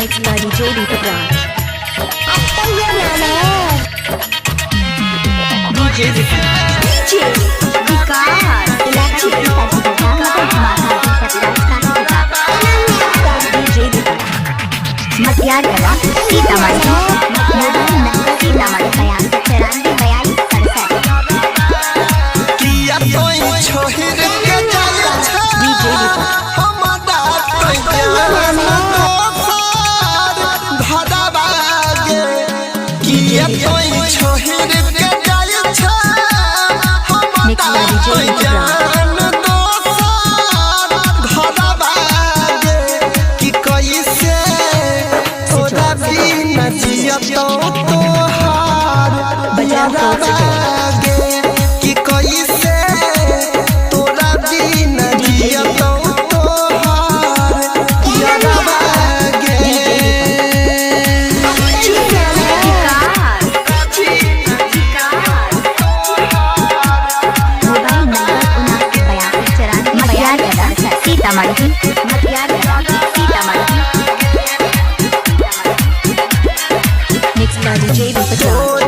Mixed by DJ Deepak Raj. DJ Vikas Electric DJ मटियार कला Sitamarhi mobile number Sitamarhi 92 किया तोई छोहिर के चल DJ हमदा भदाबागे किया तोई छोहिर के चल हमदा कि कैसे तोरा बिन जियतो तोहार यारबागे Sitamarhi Mixed by DJ Deepak Raj.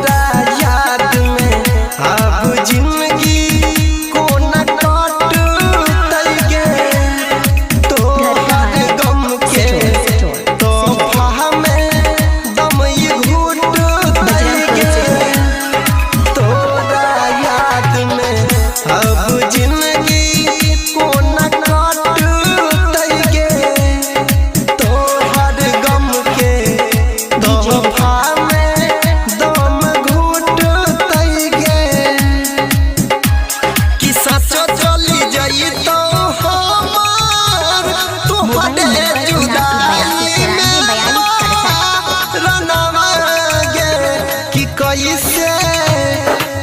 कैसे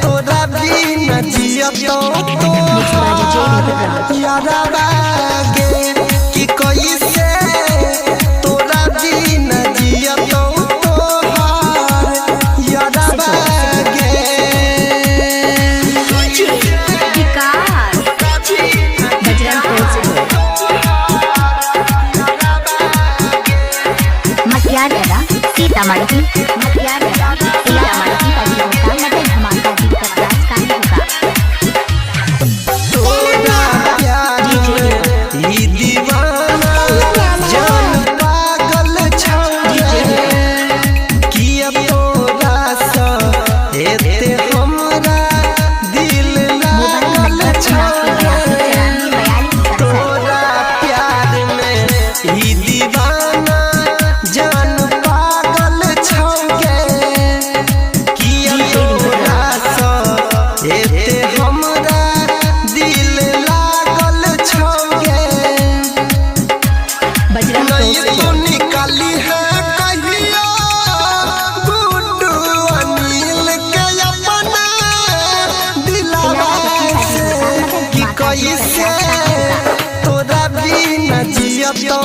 तोरा बिन जियतो तोहार यारबागे कि कैसे तोरा बिन जियतो तोहार यारबागे विकास मटियार कला सीतामढ़ी कैसे तोरा बिन जियतो